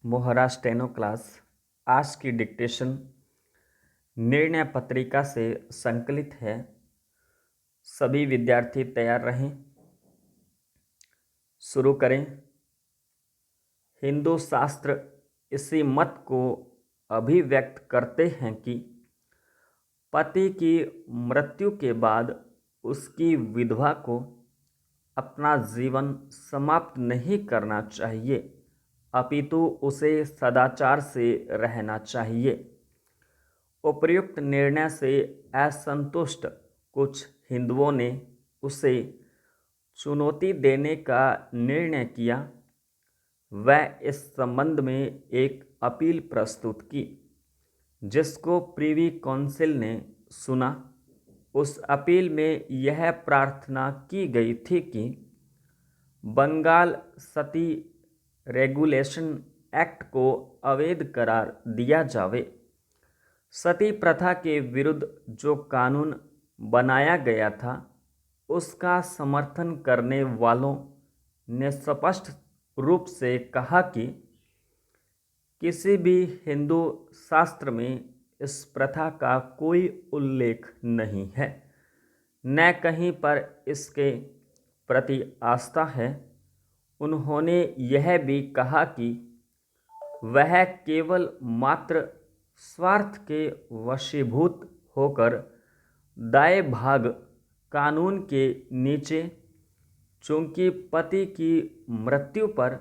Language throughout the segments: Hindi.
मोहरा स्टेनो क्लास। आज की डिक्टेशन निर्णय पत्रिका से संकलित है। सभी विद्यार्थी तैयार रहें। शुरू करें। हिंदू शास्त्र इसी मत को अभिव्यक्त करते हैं कि पति की मृत्यु के बाद उसकी विधवा को अपना जीवन समाप्त नहीं करना चाहिए, अपितु उसे सदाचार से रहना चाहिए। उपर्युक्त निर्णय से असंतुष्ट कुछ हिंदुओं ने उसे चुनौती देने का निर्णय किया। वह इस संबंध में एक अपील प्रस्तुत की, जिसको प्रिवी काउंसिल ने सुना। उस अपील में यह प्रार्थना की गई थी कि बंगाल सती रेगुलेशन एक्ट को अवैध करार दिया जावे। सती प्रथा के विरुद्ध जो कानून बनाया गया था, उसका समर्थन करने वालों ने स्पष्ट रूप से कहा कि किसी भी हिंदू शास्त्र में इस प्रथा का कोई उल्लेख नहीं है, न कहीं पर इसके प्रति आस्था है। उन्होंने यह भी कहा कि वह केवल मात्र स्वार्थ के वशीभूत होकर दाए भाग कानून के नीचे, चूंकि पति की मृत्यु पर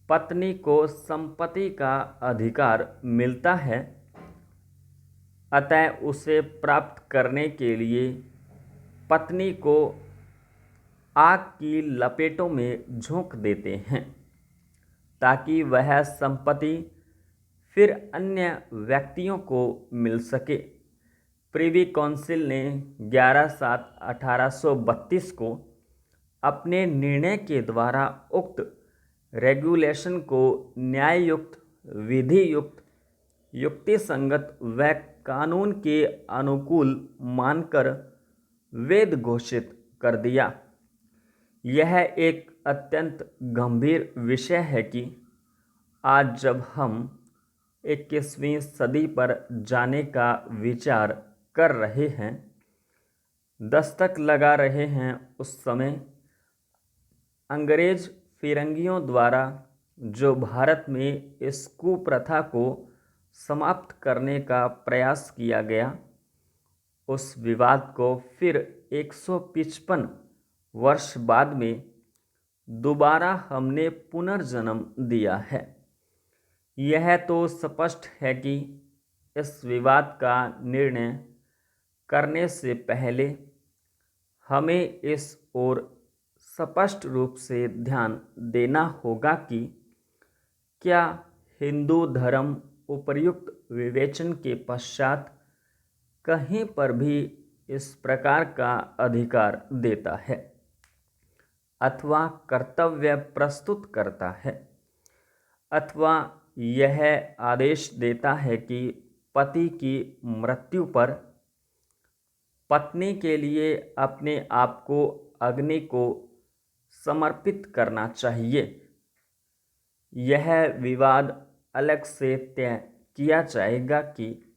पत्नी को संपत्ति का अधिकार मिलता है, अतः उसे प्राप्त करने के लिए पत्नी को आग की लपेटों में झोंक देते हैं, ताकि वह संपत्ति फिर अन्य व्यक्तियों को मिल सके। प्रिवी काउंसिल ने 11/7/1832 को अपने निर्णय के द्वारा उक्त रेगुलेशन को न्याययुक्त, विधियुक्त, युक्तिसंगत व कानून के अनुकूल मानकर वैध घोषित कर दिया। यह एक अत्यंत गंभीर विषय है कि आज जब हम 21वीं सदी पर जाने का विचार कर रहे हैं, दस्तक लगा रहे हैं, उस समय अंग्रेज फिरंगियों द्वारा जो भारत में इस कुप्रथा को समाप्त करने का प्रयास किया गया, उस विवाद को फिर 155 वर्ष बाद में दोबारा हमने पुनर्जन्म दिया है। यह तो स्पष्ट है कि इस विवाद का निर्णय करने से पहले हमें इस ओर स्पष्ट रूप से ध्यान देना होगा कि क्या हिंदू धर्म उपर्युक्त विवेचन के पश्चात कहीं पर भी इस प्रकार का अधिकार देता है अथवा कर्तव्य प्रस्तुत करता है, अथवा यह आदेश देता है कि पति की मृत्यु पर पत्नी के लिए अपने आप को अग्नि को समर्पित करना चाहिए। यह विवाद अलग से तय किया जाएगा कि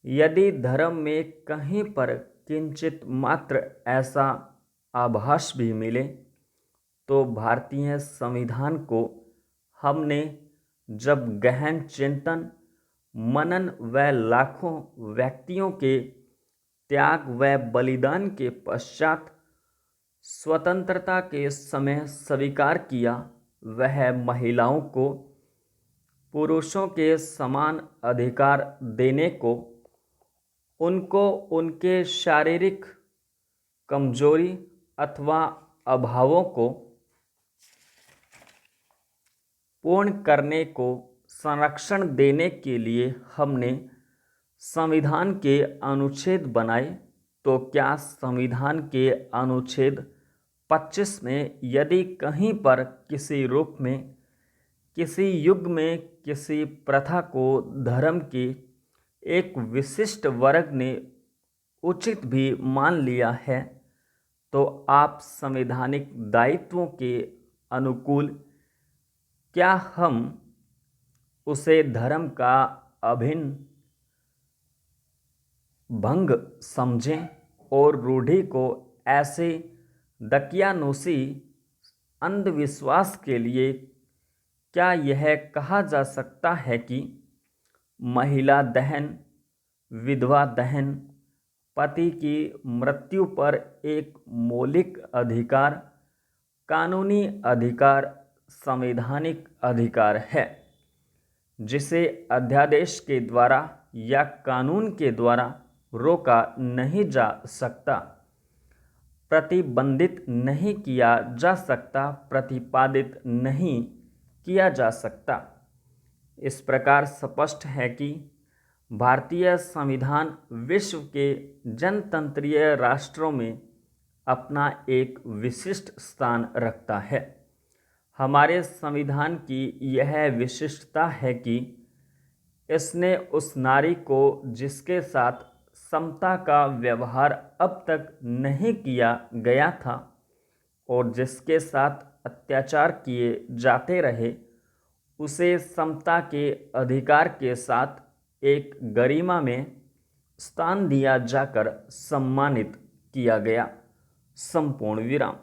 यदि धर्म में कहीं पर किंचित मात्र ऐसा आभास भी मिले, तो भारतीय संविधान को हमने जब गहन चिंतन, मनन व लाखों व्यक्तियों के त्याग व बलिदान के पश्चात स्वतंत्रता के समय स्वीकार किया, वह महिलाओं को पुरुषों के समान अधिकार देने को, उनको उनके शारीरिक कमजोरी अथवा अभावों को पूर्ण करने को संरक्षण देने के लिए हमने संविधान के अनुच्छेद बनाए। तो क्या संविधान के अनुच्छेद 25 में यदि कहीं पर किसी रूप में, किसी युग में किसी प्रथा को धर्म के एक विशिष्ट वर्ग ने उचित भी मान लिया है, तो आप संवैधानिक दायित्वों के अनुकूल क्या हम उसे धर्म का अभिन्न भंग समझें और रूढ़ि को ऐसे दकियानूसी अंधविश्वास के लिए क्या यह कहा जा सकता है कि महिला दहन, विधवा दहन, पति की मृत्यु पर एक मौलिक अधिकार, कानूनी अधिकार, संवैधानिक अधिकार है, जिसे अध्यादेश के द्वारा या कानून के द्वारा रोका नहीं जा सकता, प्रतिबंधित नहीं किया जा सकता, प्रतिपादित नहीं किया जा सकता। इस प्रकार स्पष्ट है कि भारतीय संविधान विश्व के जनतंत्रीय राष्ट्रों में अपना एक विशिष्ट स्थान रखता है। हमारे संविधान की यह विशिष्टता है कि इसने उस नारी को जिसके साथ समता का व्यवहार अब तक नहीं किया गया था और जिसके साथ अत्याचार किए जाते रहे, उसे समता के अधिकार के साथ एक गरिमा में स्थान दिया जाकर सम्मानित किया गया। संपूर्ण विराम।